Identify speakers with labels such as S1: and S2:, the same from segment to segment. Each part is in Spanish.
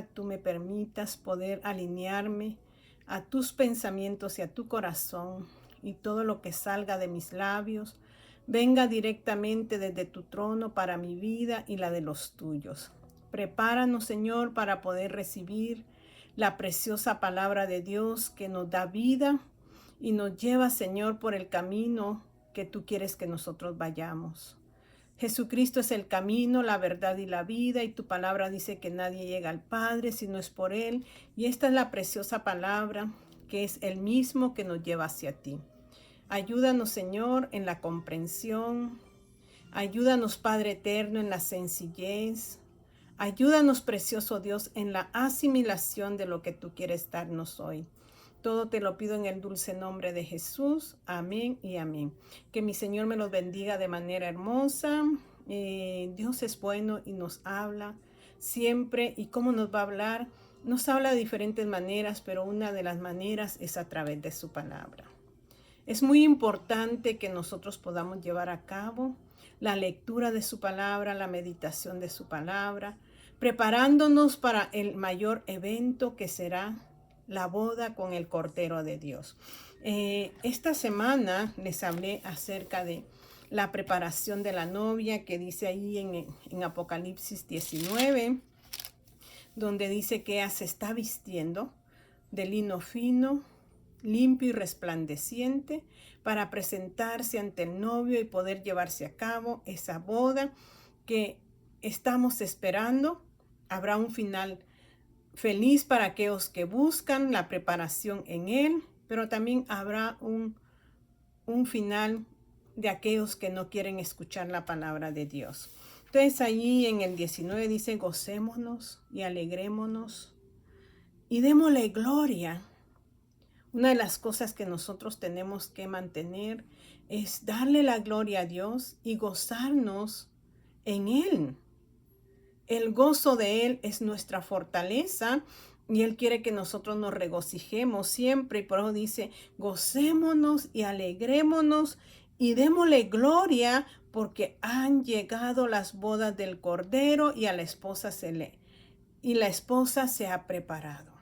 S1: tú me permitas poder alinearme a tus pensamientos y a tu corazón, y todo lo que salga de mis labios venga directamente desde tu trono para mi vida y la de los tuyos. Prepáranos, Señor, para poder recibir la preciosa palabra de Dios que nos da vida y nos lleva, Señor, por el camino que tú quieres que nosotros vayamos. Jesucristo es el camino, la verdad y la vida, y tu palabra dice que nadie llega al Padre si no es por Él. Y esta es la preciosa palabra que es el mismo que nos lleva hacia ti. Ayúdanos, Señor, en la comprensión. Ayúdanos, Padre eterno, en la sencillez. Ayúdanos, precioso Dios, en la asimilación de lo que tú quieres darnos hoy. Todo te lo pido en el dulce nombre de Jesús. Amén y amén. Que mi Señor me los bendiga de manera hermosa. Dios es bueno y nos habla siempre. ¿Y cómo nos va a hablar? Nos habla de diferentes maneras, pero una de las maneras es a través de su palabra. Es muy importante que nosotros podamos llevar a cabo la lectura de su palabra, la meditación de su palabra, preparándonos para el mayor evento que será la boda con el Cordero de Dios. Esta semana les hablé acerca de la preparación de la novia, que dice ahí en Apocalipsis 19, donde dice que ella se está vistiendo de lino fino, limpio y resplandeciente, para presentarse ante el novio y poder llevarse a cabo esa boda que estamos esperando. Habrá un final feliz para aquellos que buscan la preparación en Él, pero también habrá un final de aquellos que no quieren escuchar la palabra de Dios. Entonces allí en el 19 dice: gocémonos y alegrémonos y démosle gloria. Una de las cosas que nosotros tenemos que mantener es darle la gloria a Dios y gozarnos en Él. El gozo de Él es nuestra fortaleza y Él quiere que nosotros nos regocijemos siempre. Y por eso dice: gocémonos y alegrémonos y démosle gloria, porque han llegado las bodas del Cordero y a la esposa la esposa se ha preparado.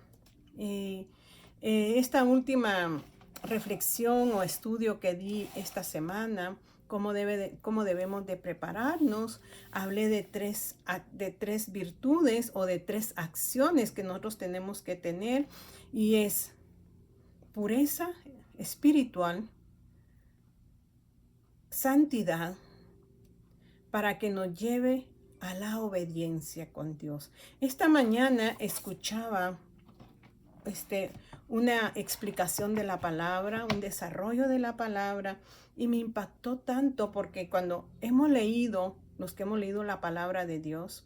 S1: Esta última reflexión o estudio que di esta semana, cómo debemos de prepararnos, hablé de tres virtudes o de tres acciones que nosotros tenemos que tener, y es pureza espiritual, santidad, para que nos lleve a la obediencia con Dios. Esta mañana escuchaba una explicación de la palabra, un desarrollo de la palabra, y me impactó tanto porque cuando los que hemos leído la palabra de Dios,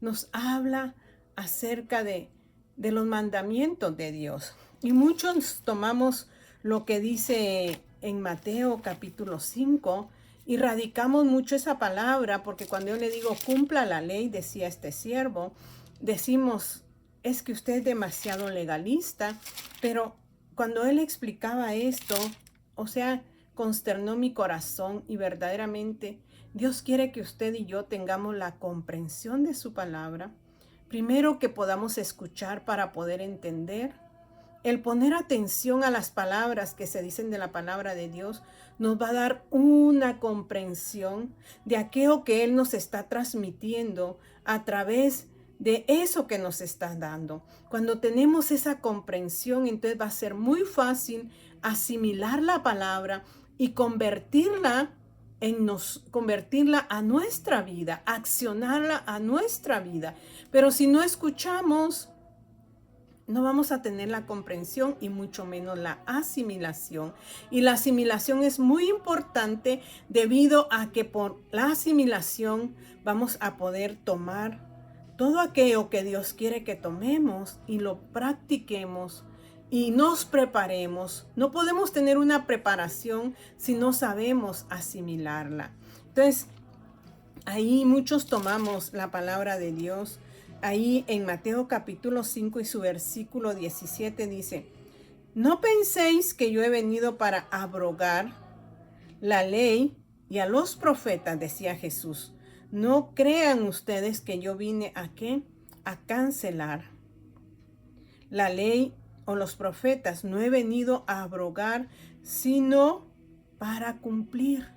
S1: nos habla acerca de los mandamientos de Dios. Y muchos tomamos lo que dice en Mateo capítulo 5 y radicamos mucho esa palabra, porque cuando yo le digo cumpla la ley, decía este siervo, decimos: es que usted es demasiado legalista. Pero cuando él explicaba esto, consternó mi corazón, y verdaderamente Dios quiere que usted y yo tengamos la comprensión de su palabra. Primero, que podamos escuchar para poder entender. El poner atención a las palabras que se dicen de la palabra de Dios nos va a dar una comprensión de aquello que Él nos está transmitiendo a través de eso que nos está dando. Cuando tenemos esa comprensión, entonces va a ser muy fácil asimilar la palabra y convertirla a nuestra vida, accionarla a nuestra vida. Pero si no escuchamos, no vamos a tener la comprensión y mucho menos la asimilación. Y la asimilación es muy importante, debido a que por la asimilación vamos a poder tomar todo aquello que Dios quiere que tomemos y lo practiquemos y nos preparemos. No podemos tener una preparación si no sabemos asimilarla. Entonces, ahí muchos tomamos la palabra de Dios. Ahí en Mateo capítulo 5 y su versículo 17 dice: no penséis que yo he venido para abrogar la ley y a los profetas, decía Jesús. No crean ustedes que yo vine a ¿qué? A cancelar. la ley o los profetas. No he venido a abrogar, sino para cumplir.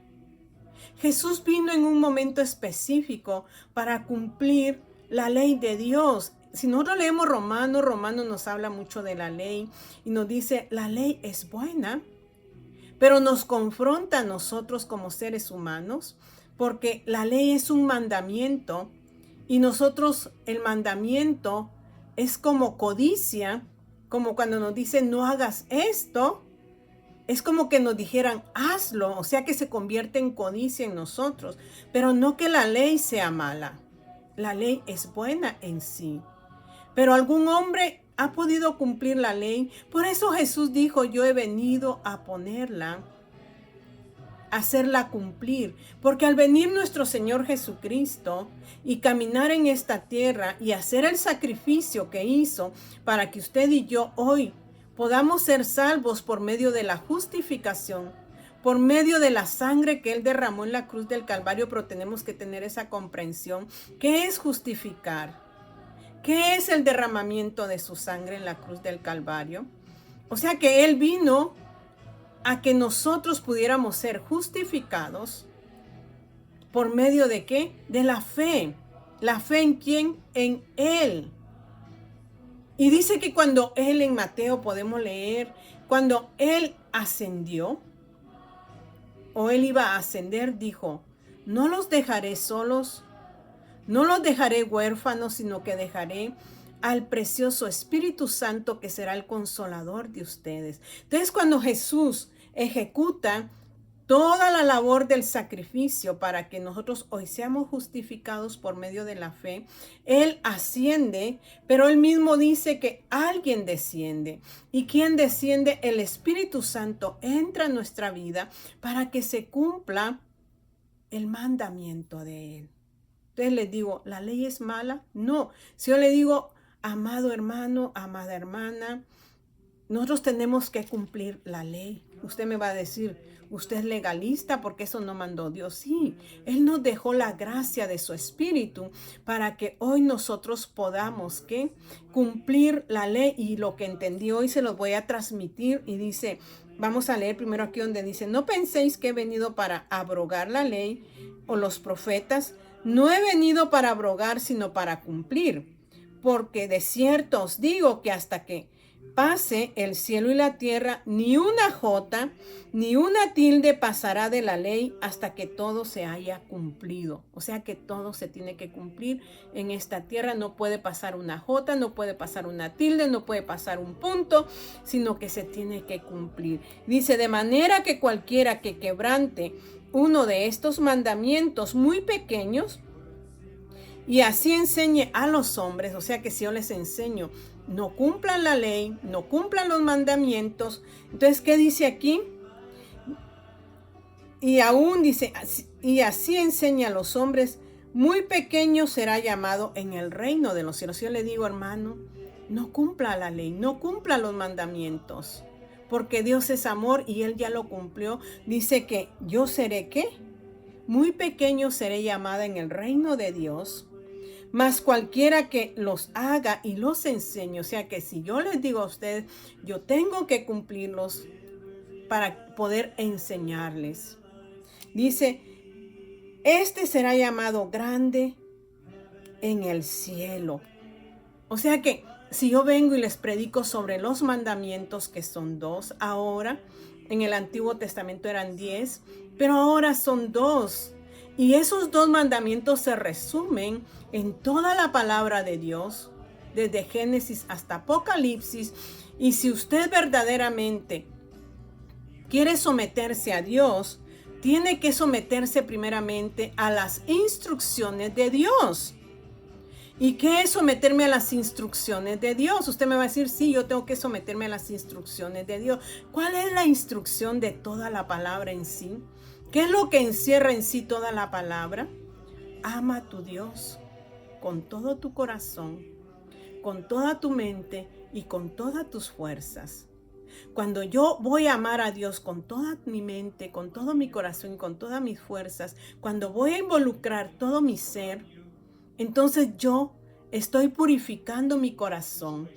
S1: Jesús vino en un momento específico para cumplir la ley de Dios. Si nosotros leemos Romanos nos habla mucho de la ley y nos dice, la ley es buena, pero nos confronta a nosotros como seres humanos, porque la ley es un mandamiento y nosotros el mandamiento es como codicia, como cuando nos dicen no hagas esto, es como que nos dijeran hazlo, o sea que se convierte en codicia en nosotros, pero no que la ley sea mala, la ley es buena en sí, pero algún hombre ha podido cumplir la ley. Por eso Jesús dijo, yo he venido a ponerla, a hacerla cumplir. Porque al venir nuestro Señor Jesucristo y caminar en esta tierra y hacer el sacrificio que hizo para que usted y yo hoy podamos ser salvos por medio de la justificación, por medio de la sangre que Él derramó en la cruz del Calvario, pero tenemos que tener esa comprensión. ¿Qué es justificar? ¿Qué es el derramamiento de su sangre en la cruz del Calvario? O sea que Él vino a que nosotros pudiéramos ser justificados por medio de ¿qué? De la fe. ¿La fe en quién? En Él. Y dice que cuando Él, en Mateo podemos leer, cuando Él ascendió, o Él iba a ascender, dijo, no los dejaré solos, no los dejaré huérfanos, sino que dejaré al precioso Espíritu Santo que será el consolador de ustedes. Entonces, cuando Jesús ejecuta toda la labor del sacrificio para que nosotros hoy seamos justificados por medio de la fe, Él asciende, pero Él mismo dice que alguien desciende. ¿Y quién desciende? El Espíritu Santo entra en nuestra vida para que se cumpla el mandamiento de Él. Entonces les digo, ¿la ley es mala? No. Si yo le digo, amado hermano, amada hermana, nosotros tenemos que cumplir la ley. Usted me va a decir, usted es legalista porque eso no mandó Dios. Sí, Él nos dejó la gracia de su Espíritu para que hoy nosotros podamos ¿qué? Cumplir la ley. Y lo que entendí hoy se los voy a transmitir y dice, vamos a leer primero aquí donde dice, no penséis que he venido para abrogar la ley o los profetas. No he venido para abrogar, sino para cumplir. Porque de cierto os digo que hasta que pase el cielo y la tierra, ni una jota, ni una tilde pasará de la ley hasta que todo se haya cumplido. O sea que todo se tiene que cumplir en esta tierra. No puede pasar una jota, no puede pasar una tilde, no puede pasar un punto, sino que se tiene que cumplir. Dice, de manera que cualquiera que quebrante uno de estos mandamientos muy pequeños y así enseñe a los hombres, o sea que si yo les enseño, no cumplan la ley, no cumplan los mandamientos. Entonces, ¿qué dice aquí? Y aún dice, y así enseña a los hombres, muy pequeño será llamado en el reino de los cielos. Yo le digo, hermano, no cumpla la ley, no cumpla los mandamientos, porque Dios es amor y Él ya lo cumplió. Dice que yo seré, ¿qué? Muy pequeño seré llamada en el reino de Dios. Mas cualquiera que los haga y los enseñe, o sea que si yo les digo a ustedes, yo tengo que cumplirlos para poder enseñarles. Dice, este será llamado grande en el cielo. O sea que si yo vengo y les predico sobre los mandamientos, que son 2 ahora, en el Antiguo Testamento eran 10, pero ahora son 2. Y esos 2 mandamientos se resumen en toda la palabra de Dios, desde Génesis hasta Apocalipsis. Y si usted verdaderamente quiere someterse a Dios, tiene que someterse primeramente a las instrucciones de Dios. ¿Y qué es someterme a las instrucciones de Dios? Usted me va a decir, sí, yo tengo que someterme a las instrucciones de Dios. ¿Cuál es la instrucción de toda la palabra en sí? ¿Qué es lo que encierra en sí toda la palabra? Ama a tu Dios con todo tu corazón, con toda tu mente y con todas tus fuerzas. Cuando yo voy a amar a Dios con toda mi mente, con todo mi corazón y con todas mis fuerzas, cuando voy a involucrar todo mi ser, entonces yo estoy purificando mi corazón,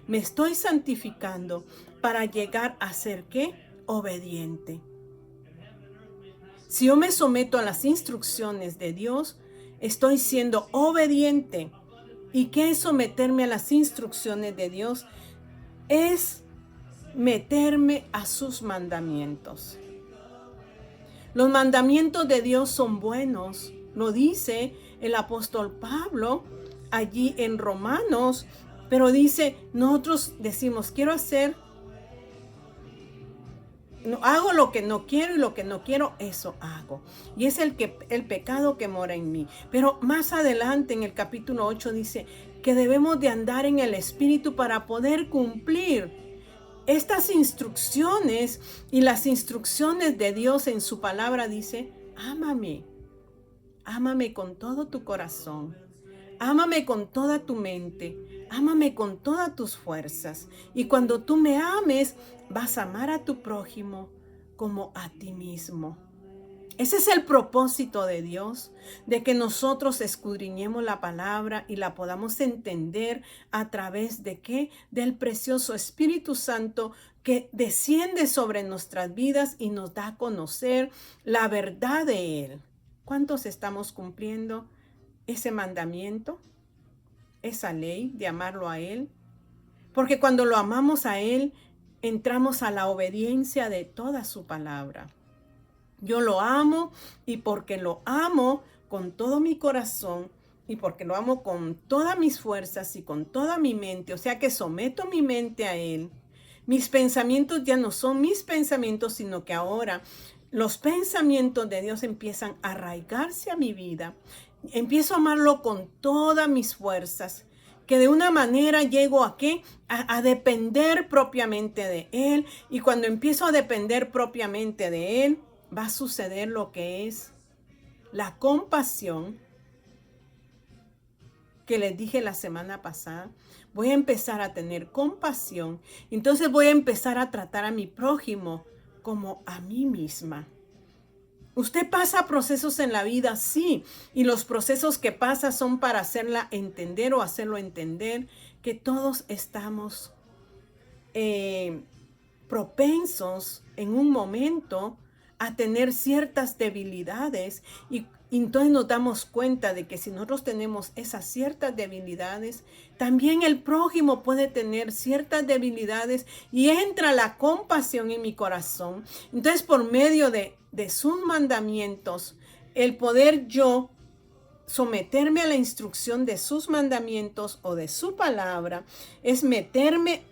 S1: Me estoy santificando para llegar a ser, ¿qué? Obediente. Si yo me someto a las instrucciones de Dios, estoy siendo obediente. ¿Y qué es someterme a las instrucciones de Dios? Es meterme a sus mandamientos. Los mandamientos de Dios son buenos, lo dice el apóstol Pablo allí en Romanos, pero dice, nosotros decimos, quiero hacer, no, hago lo que no quiero y lo que no quiero, eso hago. Y es el pecado que mora en mí. Pero más adelante en el capítulo 8 dice que debemos de andar en el Espíritu para poder cumplir estas instrucciones. Y las instrucciones de Dios en su palabra dice, ámame, ámame con todo tu corazón, ámame con toda tu mente, ámame con todas tus fuerzas. Y cuando tú me ames, vas a amar a tu prójimo como a ti mismo. Ese es el propósito de Dios, de que nosotros escudriñemos la palabra y la podamos entender a través de ¿qué? Del precioso Espíritu Santo que desciende sobre nuestras vidas y nos da a conocer la verdad de Él. ¿Cuántos estamos cumpliendo ese mandamiento, esa ley de amarlo a Él? Porque cuando lo amamos a Él, entramos a la obediencia de toda su palabra. Yo lo amo y porque lo amo con todo mi corazón y porque lo amo con todas mis fuerzas y con toda mi mente, o sea que someto mi mente a Él. Mis pensamientos ya no son mis pensamientos, sino que ahora los pensamientos de Dios empiezan a arraigarse a mi vida. Empiezo a amarlo con todas mis fuerzas, que de una manera llego a ¿qué? A depender propiamente de Él. Y cuando empiezo a depender propiamente de Él, va a suceder lo que es la compasión que les dije la semana pasada. Voy a empezar a tener compasión. Entonces voy a empezar a tratar a mi prójimo como a mí misma. Usted pasa procesos en la vida, sí, y los procesos que pasa son para hacerla entender o hacerlo entender que todos estamos propensos en un momento a tener ciertas debilidades y entonces nos damos cuenta de que si nosotros tenemos esas ciertas debilidades, también el prójimo puede tener ciertas debilidades y entra la compasión en mi corazón. Entonces por medio de sus mandamientos, el poder yo someterme a la instrucción de sus mandamientos o de su palabra es meterme.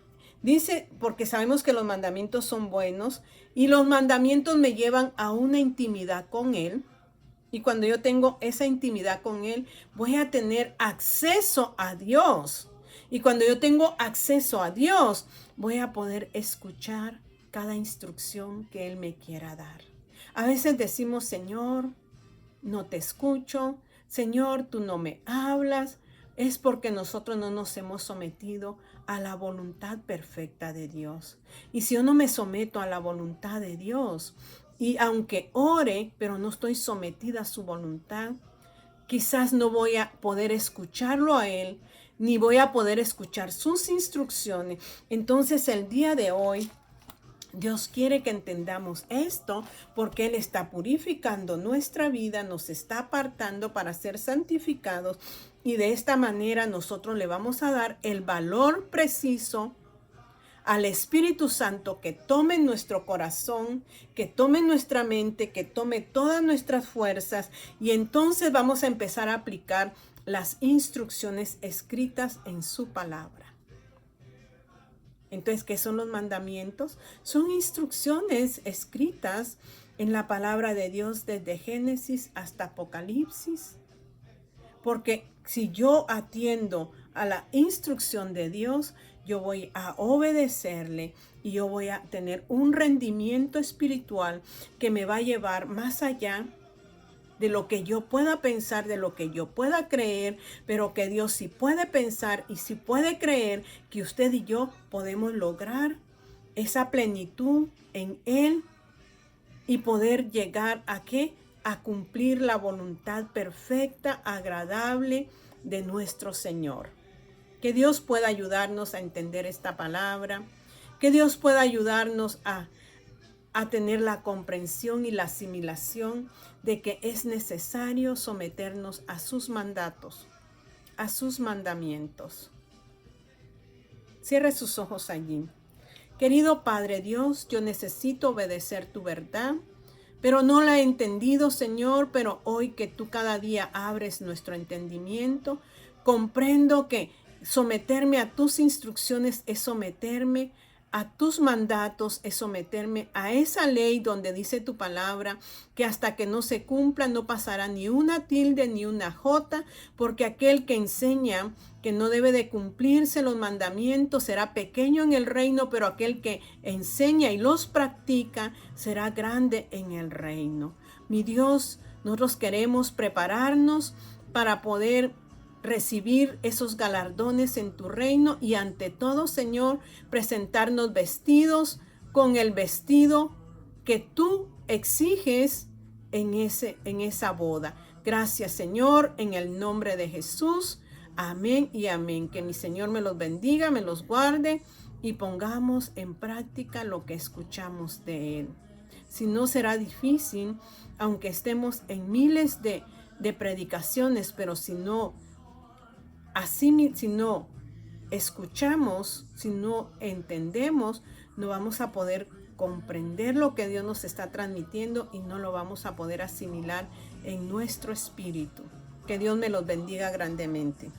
S1: Dice, porque sabemos que los mandamientos son buenos y los mandamientos me llevan a una intimidad con Él. Y cuando yo tengo esa intimidad con Él, voy a tener acceso a Dios. Y cuando yo tengo acceso a Dios, voy a poder escuchar cada instrucción que Él me quiera dar. A veces decimos, Señor, no te escucho. Señor, tú no me hablas. Es porque nosotros no nos hemos sometido a la voluntad perfecta de Dios. Y si yo no me someto a la voluntad de Dios, y aunque ore, pero no estoy sometida a su voluntad, quizás no voy a poder escucharlo a Él, ni voy a poder escuchar sus instrucciones. Entonces el día de hoy, Dios quiere que entendamos esto porque Él está purificando nuestra vida, nos está apartando para ser santificados y de esta manera nosotros le vamos a dar el valor preciso al Espíritu Santo que tome nuestro corazón, que tome nuestra mente, que tome todas nuestras fuerzas y entonces vamos a empezar a aplicar las instrucciones escritas en su palabra. Entonces, ¿qué son los mandamientos? Son instrucciones escritas en la palabra de Dios desde Génesis hasta Apocalipsis. Porque si yo atiendo a la instrucción de Dios, yo voy a obedecerle y yo voy a tener un rendimiento espiritual que me va a llevar más allá de lo que yo pueda pensar, de lo que yo pueda creer, pero que Dios sí puede pensar y sí puede creer que usted y yo podemos lograr esa plenitud en Él y poder llegar a ¿qué? A cumplir la voluntad perfecta, agradable de nuestro Señor. Que Dios pueda ayudarnos a entender esta palabra. Que Dios pueda ayudarnos a tener la comprensión y la asimilación de que es necesario someternos a sus mandatos, a sus mandamientos. Cierre sus ojos allí. Querido Padre Dios, yo necesito obedecer tu verdad, pero no la he entendido, Señor, pero hoy que tú cada día abres nuestro entendimiento, comprendo que someterme a tus instrucciones es someterme a tus mandatos, es someterme a esa ley donde dice tu palabra que hasta que no se cumpla no pasará ni una tilde ni una jota, porque aquel que enseña que no debe de cumplirse los mandamientos será pequeño en el reino, pero aquel que enseña y los practica será grande en el reino. Mi Dios, nosotros queremos prepararnos para poder recibir esos galardones en tu reino y ante todo, Señor, presentarnos vestidos con el vestido que tú exiges en esa boda. Gracias, Señor, en el nombre de Jesús. Amén y amén. Que mi Señor me los bendiga, me los guarde y pongamos en práctica lo que escuchamos de Él. Si no, será difícil, aunque estemos en miles de predicaciones, pero si no escuchamos, si no entendemos, no vamos a poder comprender lo que Dios nos está transmitiendo y no lo vamos a poder asimilar en nuestro espíritu. Que Dios me los bendiga grandemente.